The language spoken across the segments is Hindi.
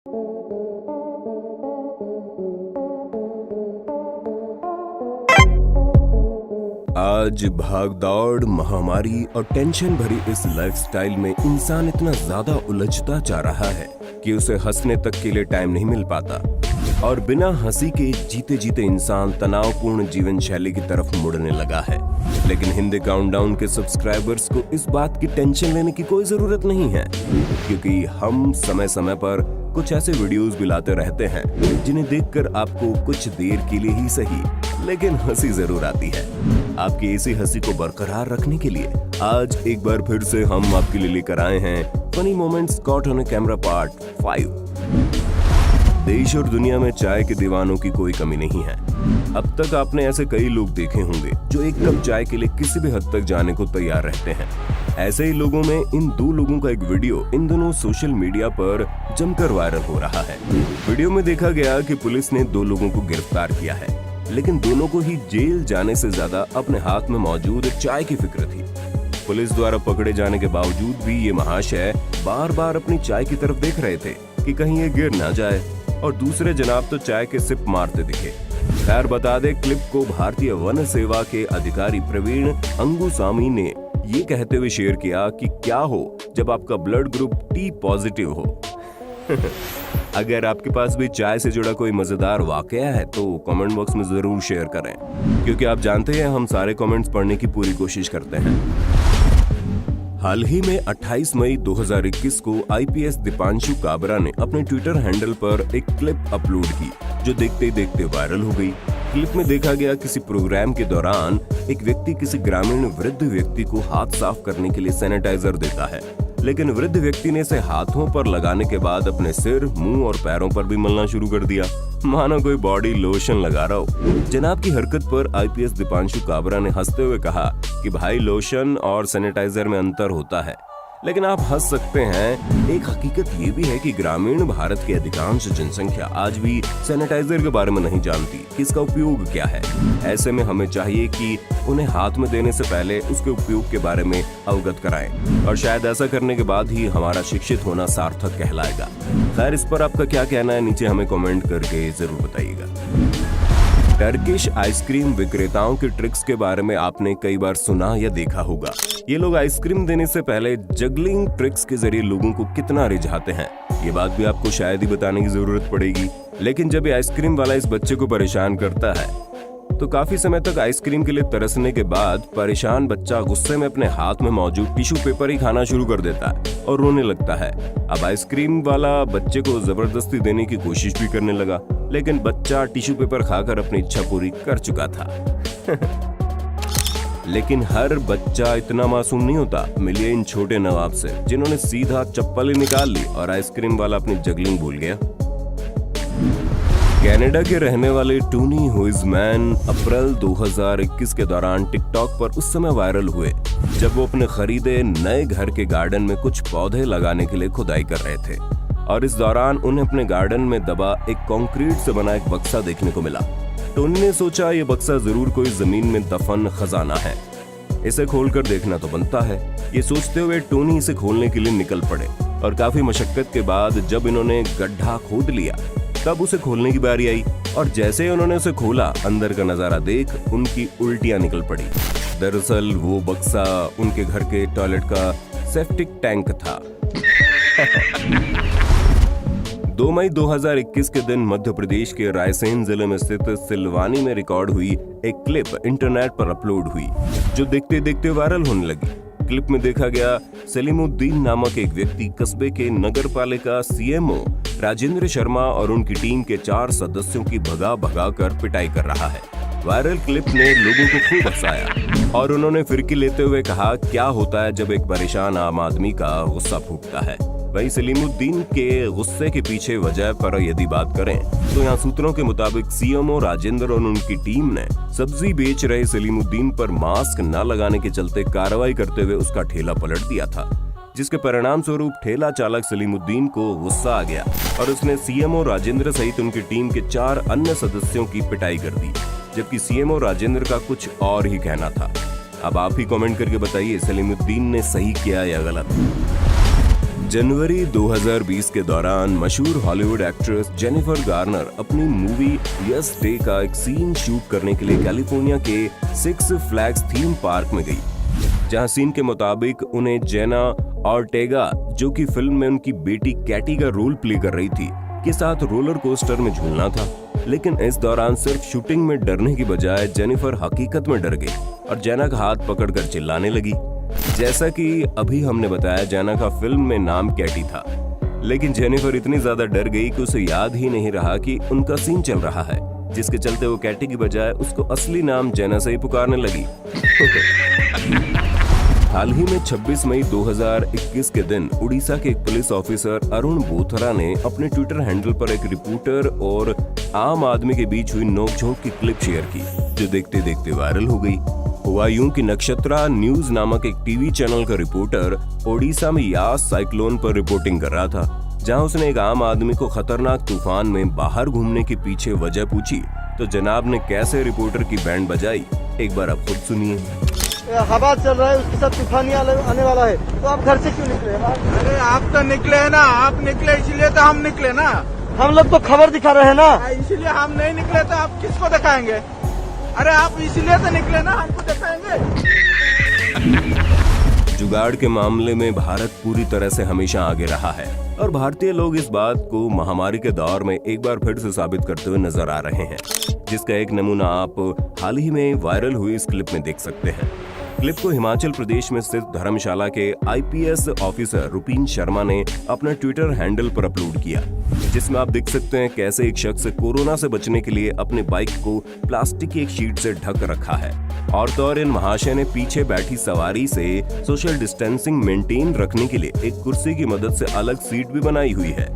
आज भागदौड़, महामारी और टेंशन भरी इस लाइफस्टाइल में इंसान इतना ज्यादा उलझता जा रहा है कि उसे हंसने तक के लिए टाइम नहीं मिल पाता और बिना हंसी के जीते जीते इंसान तनावपूर्ण जीवन शैली की तरफ मुड़ने लगा है। लेकिन हिंदी काउंटडाउन के सब्सक्राइबर्स को इस बात की टेंशन लेने की कोई जरूरत नहीं है, क्योंकि हम समय समय पर कुछ ऐसे वीडियोस भी लाते रहते हैं जिन्हें देखकर आपको कुछ देर के लिए ही सही लेकिन हंसी जरूर आती है। आपकी इसी हंसी को बरकरार रखने के लिए आज एक बार फिर से हम आपके लिए लेकर आए हैं funny moments caught on camera part 5। देश और दुनिया में चाय के दीवानों की कोई कमी नहीं है। अब तक आपने ऐसे कई लोग देखे होंगे जो एक कप चाय के लिए किसी भी हद तक जाने को तैयार रहते हैं। ऐसे ही लोगों में इन दो लोगों का एक वीडियो इन दोनों सोशल मीडिया पर जमकर वायरल हो रहा है। वीडियो में देखा गया कि पुलिस ने दो लोगों को गिरफ्तार किया है, लेकिन दोनों को ही जेल जाने से ज्यादा अपने हाथ में मौजूद चाय की फिक्र थी। पुलिस द्वारा पकड़े जाने के बावजूद भी ये महाशय बार बार अपनी चाय की तरफ देख रहे थे कि कहीं ये गिर ना जाए, और दूसरे जनाब तो चाय के सिप मारते दिखे। खैर बता दे, क्लिप को भारतीय वन सेवा के अधिकारी प्रवीण अंगुसामी ने ये कहते हुए शेयर किया कि क्या हो जब आपका ब्लड ग्रुप टी पॉजिटिव हो। अगर आपके पास भी चाय से जुड़ा कोई मजेदार वाकया है तो कमेंट बॉक्स में जरूर शेयर करें, क्योंकि आप जानते हैं हम सारे कमेंट्स पढ़ने की पूरी कोशिश करते हैं। हाल ही में 28 मई 2021 को आईपीएस दीपांशु काबरा ने अपने ट्विटर हैंडल पर एक क्लिप अपलोड की जो देखते ही देखते वायरल हो गई। क्लिप में देखा गया किसी प्रोग्राम के दौरान एक व्यक्ति किसी ग्रामीण वृद्ध व्यक्ति को हाथ साफ करने के लिए सैनिटाइजर देता है, लेकिन वृद्ध व्यक्ति ने इसे हाथों पर लगाने के बाद अपने सिर, मुंह और पैरों पर भी मलना शुरू कर दिया, मानो कोई बॉडी लोशन लगा रहा हो। जनाब की हरकत पर आईपीएस दीपांशु काबरा ने हंसते हुए कहा कि भाई लोशन और सैनिटाइजर में अंतर होता है, लेकिन आप हंस सकते हैं। एक हकीकत ये भी है कि ग्रामीण भारत की अधिकांश जनसंख्या आज भी सैनिटाइजर के बारे में नहीं जानती कि इसका उपयोग क्या है। ऐसे में हमें चाहिए कि उन्हें हाथ में देने से पहले उसके उपयोग के बारे में अवगत कराएं, और शायद ऐसा करने के बाद ही हमारा शिक्षित होना सार्थक कहलाएगा। खैर, इस पर आपका क्या कहना है नीचे हमें कमेंट करके जरूर बताइएगा। टर्किश आइसक्रीम विक्रेताओं के ट्रिक्स के बारे में आपने कई बार सुना या देखा होगा। ये लोग आइसक्रीम देने से पहले जगलिंग ट्रिक्स के जरिए लोगों को कितना रिझाते हैं, ये बात भी आपको शायद ही बताने की जरूरत पड़ेगी। लेकिन जब ये आइसक्रीम वाला इस बच्चे को परेशान करता है तो काफी समय तक आइसक्रीम के लिए तरसने के बाद परेशान बच्चा गुस्से में अपने हाथ में मौजूद टिश्यू पेपर ही खाना शुरू कर देता है और रोने लगता है। अब आइसक्रीम वाला बच्चे को जबरदस्ती देने की कोशिश भी करने लगा, लेकिन बच्चा टिश्यू पेपर खाकर अपनी इच्छा पूरी कर चुका था। लेकिन हर बच्चा इतना मासूम नहीं होता। मिलिए इन छोटे नवाब से जिन्होंने सीधा चप्पल ही निकाल ली और आइसक्रीम वाला अपनी जगलिंग भूल गया। कनाडा के रहने वाले टोनी हुइजमैन अप्रैल 2021 के दौरान टिकटॉक पर उस समय वायरल हुए जब वो अपने खरीदे नए घर के गार्डन में कुछ पौधे लगाने के लिए खुदाई कर रहे थे, और इस दौरान उन्हें अपने गार्डन में दबा एक कंक्रीट से बना एक बक्सा देखने को मिला। टोनी ने सोचा ये बक्सा जरूर कोई जमीन में दफन खजाना है, इसे खोलकर देखना तो बनता है। ये सोचते हुए टोनी इसे खोलने के लिए निकल पड़े, और काफी मशक्कत के बाद जब इन्होंने गड्ढा खोद लिया तब उसे खोलने की बारी आई, और जैसे ही उन्होंने उसे खोला अंदर का नजारा देख उनकी उल्टियां निकल पड़ी। दरअसल वो बक्सा उनके घर के टॉयलेट का सेप्टिक टैंक था। 2 मई 2021 के दिन मध्य प्रदेश के रायसेन जिले में स्थित सिलवानी में रिकॉर्ड हुई एक क्लिप इंटरनेट पर अपलोड हुई जो देखते देखते वायरल होने लगी। क्लिप में देखा गया सलीमुद्दीन नामक एक व्यक्ति कस्बे के नगर पालिका सीएमओ राजेंद्र शर्मा और उनकी टीम के 4 सदस्यों की भगा कर पिटाई कर रहा है। वायरल क्लिप ने लोगों को खूब हंसाया और उन्होंने फिरकी लेते हुए कहा, क्या होता है जब एक परेशान आम आदमी का गुस्सा फूटता है। वहीं सलीमुद्दीन के गुस्से के पीछे वजह पर यदि बात करें तो यहाँ सूत्रों के मुताबिक सीएमओ राजेंद्र और उनकी टीम ने सब्जी बेच रहे सलीमुद्दीन पर मास्क न लगाने के चलते कार्रवाई करते हुए उसका ठेला पलट दिया था, जिसके परिणाम स्वरूप ठेला चालक सलीमुद्दीन को गुस्सा आ गया और उसने सीएमओ राजेंद्र सहित उनकी टीम के 4 अन्य सदस्यों की पिटाई कर दी, जबकि सीएमओ राजेंद्र का कुछ और ही कहना था। अब आप ही कमेंट करके बताइए सलीमुद्दीन ने सही किया या गलत। जनवरी 2020 के दौरान मशहूर हॉलीवुड एक्ट्रेस जेनिफर गार्नर अपनी मूवी यस डे का एक सीन शूट करने के लिए कैलिफोर्निया के सिक्स फ्लैग्स थीम पार्क में गई, जहां सीन के मुताबिक उन्हें जेना ऑर्टेगा, जो कि फिल्म में उनकी बेटी कैटी का रोल प्ले कर रही थी, के साथ रोलर कोस्टर में झूलना था। लेकिन इस दौरान सिर्फ शूटिंग में डरने की बजाय जेनिफर हकीकत में डर गई और जेना का हाथ पकड़कर चिल्लाने लगी। जैसा कि अभी हमने बताया, जेना का फिल्म में नाम कैटी था, लेकिन जेनिफर इतनी ज्यादा डर गई कि उसे याद ही नहीं रहा कि उनका सीन चल रहा है, जिसके चलते वो कैटी की बजाय उसको असली नाम जेना से ही पुकारने लगी। हाल ही में 26 मई 2021 के दिन उड़ीसा के एक पुलिस ऑफिसर अरुण बोथरा ने अपने ट्विटर हैंडल पर एक रिपोर्टर और आम आदमी के बीच हुई नोकझोंक की क्लिप शेयर की, जो देखते देखते वायरल हो गई। हुआ यूं कि नक्षत्रा न्यूज नामक एक टीवी चैनल का रिपोर्टर ओडिशा में यास साइक्लोन पर रिपोर्टिंग कर रहा था, जहां उसने एक आम आदमी को खतरनाक तूफान में बाहर घूमने के पीछे वजह पूछी तो जनाब ने कैसे रिपोर्टर की बैंड बजाई, एक बार आप खुद सुनिए। हवा चल रहा है, उसके साथ तूफानी आने वाला है, तो आप घर से क्यों निकले? अरे आप तो निकले है ना, आप निकले इसलिए तो हम निकले ना। हम लोग तो खबर दिखा रहे हैं ना। इसीलिए हम नहीं निकले तो आप किसको दिखाएंगे? अरे आप इसीलिए तो निकले ना, हमको दिखाएंगे। जुगाड़ के मामले में भारत पूरी तरह से हमेशा आगे रहा है और भारतीय लोग इस बात को महामारी के दौर में एक बार फिर से साबित करते हुए नजर आ रहे हैं, जिसका एक नमूना आप हाल ही में वायरल हुई इस क्लिप में देख सकते हैं। क्लिप को हिमाचल प्रदेश में स्थित धर्मशाला के आईपीएस ऑफिसर रुपीन शर्मा ने अपना ट्विटर हैंडल पर अपलोड किया, जिसमें आप देख सकते हैं कैसे एक शख्स कोरोना से बचने के लिए अपने बाइक को प्लास्टिक की एक शीट से ढक रखा है और तो और इन महाशय ने पीछे बैठी सवारी से सोशल डिस्टेंसिंग मेंटेन रखने के लिए एक कुर्सी की मदद से अलग सीट भी बनाई हुई है।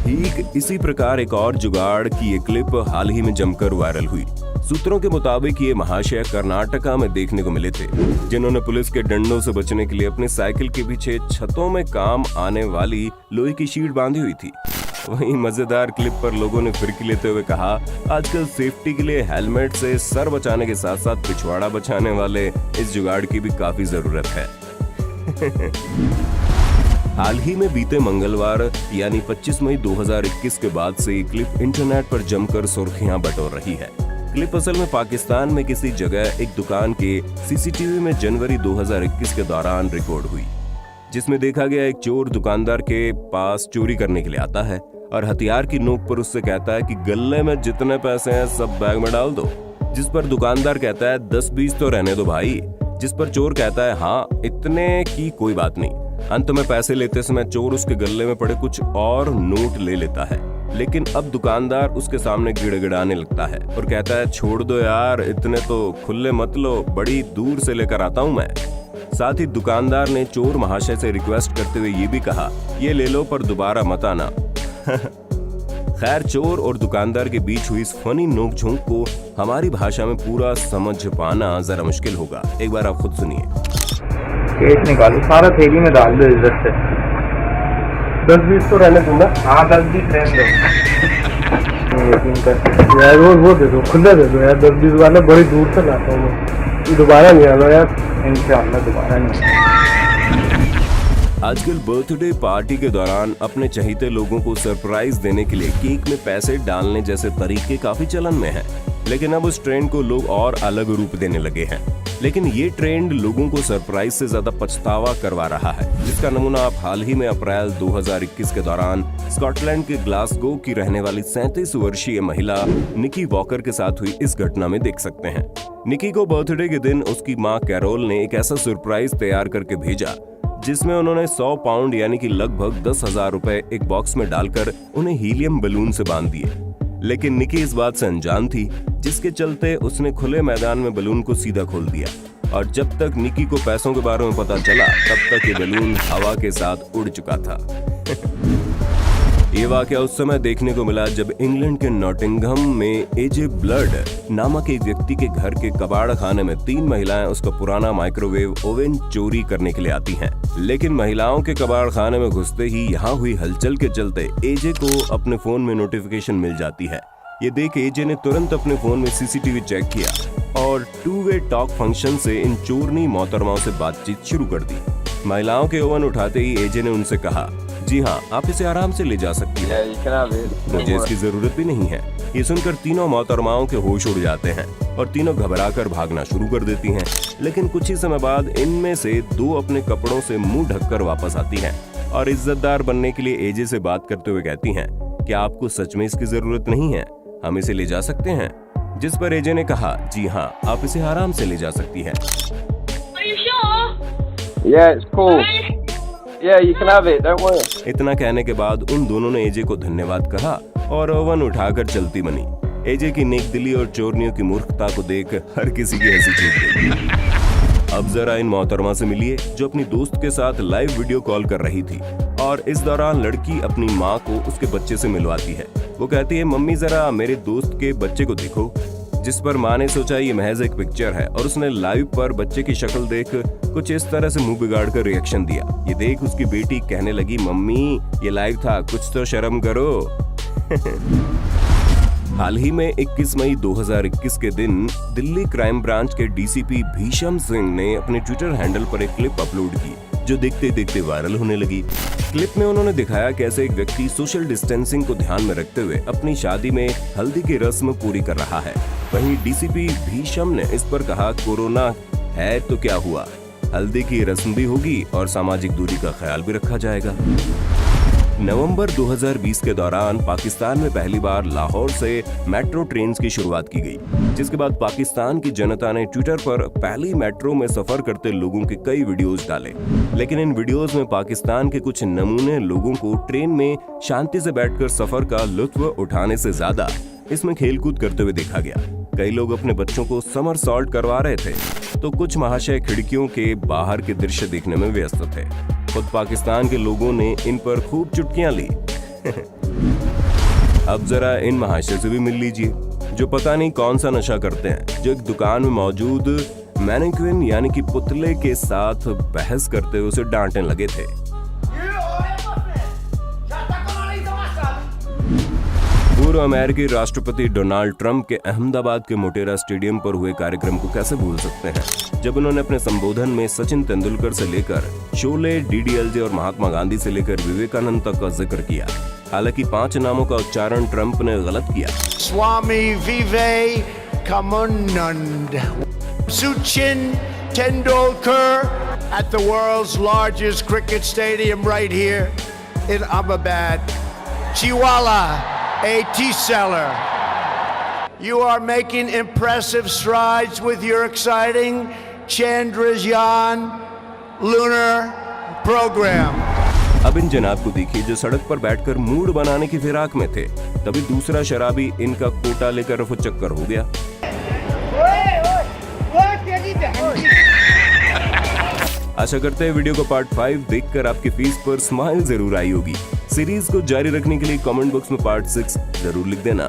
ठीक इसी प्रकार एक और जुगाड़ की ये क्लिप हाल ही में जमकर वायरल हुई। सूत्रों के मुताबिक ये महाशय कर्नाटका में देखने को मिले थे, जिन्होंने पुलिस के डंडों से बचने के लिए अपनी साइकिल के पीछे छतों में काम आने वाली लोहे की शीट बांधी हुई थी। वहीं मजेदार क्लिप पर लोगों ने फिरकी लेते हुए कहा, आजकल सेफ्टी के लिए हेलमेट से सर बचाने के साथ साथ पिछवाड़ा बचाने वाले इस जुगाड़ की भी काफी जरूरत है। हाल ही में बीते मंगलवार यानी 25 मई 2021 के बाद से ये क्लिप इंटरनेट पर जमकर सुर्खियां बटोर रही है। क्लिप असल में पाकिस्तान में किसी जगह एक दुकान के सीसीटीवी में जनवरी 2021 के दौरान रिकॉर्ड हुई, जिसमें देखा गया एक चोर दुकानदार के पास चोरी करने के लिए आता है और हथियार की नोक पर उससे कहता है कि गल्ले में जितने पैसे हैं सब बैग में डाल दो, जिस पर दुकानदार कहता है 10-20 तो रहने दो भाई, जिस पर चोर कहता है हाँ इतने की कोई बात नहीं। अंत में पैसे लेते समय चोर उसके गले में पड़े कुछ और नोट ले लेता है, लेकिन अब दुकानदार उसके सामने गिड़गिड़ाने लगता है और कहता है छोड़ दो यार, इतने तो खुले मत लो, बड़ी दूर से लेकर आता हूँ मैं। साथ ही दुकानदार ने चोर महाशय से रिक्वेस्ट करते हुए ये भी कहा, ये ले लो पर दोबारा मत आना। खैर, चोर और दुकानदार के बीच हुई इस फनी नोकझोंक को हमारी भाषा में पूरा समझ पाना जरा मुश्किल होगा, एक बार आप खुद सुनिए। केस निकालो, सारा थैली में डाल दो इज्जत से। 10-20 तो रहने दूंगा। हाँ 10-20 रहने दो। यकीन कर यार वो दे दो, खुला दे दो यार। 10-20 वाला बड़ी दूर से लाता हूँ मैं, दोबारा नहीं आना यार। इंशाल्लाह दोबारा नहीं। आजकल बर्थडे पार्टी के दौरान अपने चहेते लोगों को सरप्राइज देने के लिए केक में पैसे डालने जैसे तरीके काफी चलन में हैं, लेकिन अब उस ट्रेंड को लोग और अलग रूप देने लगे हैं। लेकिन ये ट्रेंड लोगों को सरप्राइज से ज्यादा पछतावा करवा रहा है, जिसका नमूना आप हाल ही में अप्रैल 2021 के दौरान स्कॉटलैंड के ग्लासगो की रहने वाली 37 वर्षीय महिला निकी वॉकर के साथ हुई इस घटना में देख सकते हैं। निकी को बर्थडे के दिन उसकी माँ कैरोल ने एक ऐसा सरप्राइज तैयार करके भेजा, जिसमें उन्होंने 100 पाउंड यानी कि लगभग 10,000 रुपए एक बॉक्स में डालकर उन्हें हीलियम बलून से बांध दिए। लेकिन निकी इस बात से अनजान थी, जिसके चलते उसने खुले मैदान में बलून को सीधा खोल दिया और जब तक निकी को पैसों के बारे में पता चला तब तक ये बलून हवा के साथ उड़ चुका था। ये वाकया उस समय देखने को मिला जब इंग्लैंड के नॉटिंघम में एजे ब्लड नामक एक व्यक्ति के घर के कबाड़ खाने में 3 महिलाएं उसका पुराना माइक्रोवेव ओवन चोरी करने के लिए आती हैं। लेकिन महिलाओं के कबाड़ खाने में घुसते ही यहाँ हुई हलचल के चलते एजे को अपने फोन में नोटिफिकेशन मिल जाती है। ये देख एजे ने तुरंत अपने फोन में सीसीटीवी चेक किया और 2 वे टॉक फंक्शन से इन चोरनी मोहतरमाओं से बातचीत शुरू कर दी। महिलाओं के ओवन उठाते ही एजे ने उनसे कहा, जी हाँ, आप इसे आराम से ले जा सकती हैं। Yeah, you can have it. Don't मुझे worry. इसकी जरूरत भी नहीं है। ये सुनकर तीनों मोहतरमाओं के होश उड़ जाते हैं और तीनों घबराकर भागना शुरू कर देती हैं। लेकिन कुछ ही समय बाद इनमें से 2 अपने कपड़ों से मुंह ढककर वापस आती हैं और इज्जतदार बनने के लिए एजे से बात करते हुए कहती हैं कि आपको सच में इसकी जरूरत नहीं है, हम इसे ले जा सकते हैं। जिस पर एजे ने कहा, जी हाँ, आप इसे आराम से ले जा सकती हैं। Are you sure? Yeah, it's cool. Yeah, you can have it. Don't worry. इतना कहने के बाद उन दोनों ने एजे को धन्यवाद कहा और ओवन उठाकर चलती बनी। एजे की नेकदिली और चोरनियों की मूर्खता को देख हर किसी की हंसी छूट गई। अब जरा इन मोहतरमा से मिलिए जो अपनी दोस्त के साथ लाइव वीडियो कॉल कर रही थी और इस दौरान लड़की अपनी माँ को उसके बच्चे से मिलवाती है। वो कहती है, मम्मी जरा मेरे दोस्त के बच्चे को देखो। जिस पर माँ ने सोचा ये महज एक पिक्चर है और उसने लाइव पर बच्चे की शक्ल देख कुछ इस तरह से मुंह बिगाड़ कर रिएक्शन दिया। ये देख उसकी बेटी कहने लगी, मम्मी ये लाइव था, कुछ तो शर्म करो। हाल ही में 21 मई 2021 के दिन दिल्ली क्राइम ब्रांच के डीसीपी भीषम सिंह ने अपने ट्विटर हैंडल पर एक क्लिप अपलोड की जो देखते देखते वायरल होने लगी। क्लिप में उन्होंने दिखाया कैसे एक व्यक्ति सोशल डिस्टेंसिंग को ध्यान में रखते हुए अपनी शादी में हल्दी की रस्म पूरी कर रहा है। वहीं डीसीपी भीषम ने इस पर कहा, कोरोना है तो क्या हुआ, हल्दी की रस्म भी होगी और सामाजिक दूरी का ख्याल भी रखा जाएगा। नवंबर 2020 के दौरान पाकिस्तान में पहली बार लाहौर से मेट्रो ट्रेन की शुरुआत की गई, जिसके बाद पाकिस्तान की जनता ने ट्विटर पर पहली मेट्रो में सफर करते लोगों के कई वीडियोस डाले। लेकिन इन वीडियोस में पाकिस्तान के कुछ नमूने लोगों को ट्रेन में शांति से बैठकर सफर का लुत्फ उठाने से ज्यादा इसमें खेलकूद करते हुए देखा गया। कई लोग अपने बच्चों को समर सॉल्ट करवा रहे थे, तो कुछ महाशय खिड़कियों के बाहर के दृश्य देखने में व्यस्त थे। खुद पाकिस्तान के लोगों ने इन पर खूब चुटकियां ली। अब जरा इन महाशय से भी मिल लीजिए जो पता नहीं कौन सा नशा करते हैं, जो एक दुकान में मौजूद मैनिक्विन यानी कि पुतले के साथ बहस करते हुए उसे डांटने लगे थे। पूर्व अमेरिकी राष्ट्रपति डोनाल्ड ट्रंप के अहमदाबाद के मोटेरा स्टेडियम पर हुए कार्यक्रम को कैसे भूल सकते हैं, जब उन्होंने अपने संबोधन में सचिन तेंदुलकर से लेकर शोले, डीडीएलजे और महात्मा गांधी से लेकर विवेकानंद तक का जिक्र किया। हालांकि 5 नामों का उच्चारण ट्रंप ने गलत किया। Swami Vivekanand, Sachin Tendulkar at the world's largest cricket stadium right here in Ahmedabad. Chihuahua, a tea seller. You are making impressive strides with your exciting Chandrayaan lunar program. अब इन जनाब को देखिए जो सड़क पर बैठकर मूड बनाने की फिराक में थे, तभी दूसरा शराबी इनका कोटा लेकर रफू चक्कर हो गया। आशा करते हैं वीडियो को पार्ट 5 देखकर आपकी फेस पर स्माइल जरूर आई होगी। सीरीज को जारी रखने के लिए कमेंट बॉक्स में पार्ट 6 जरूर लिख देना।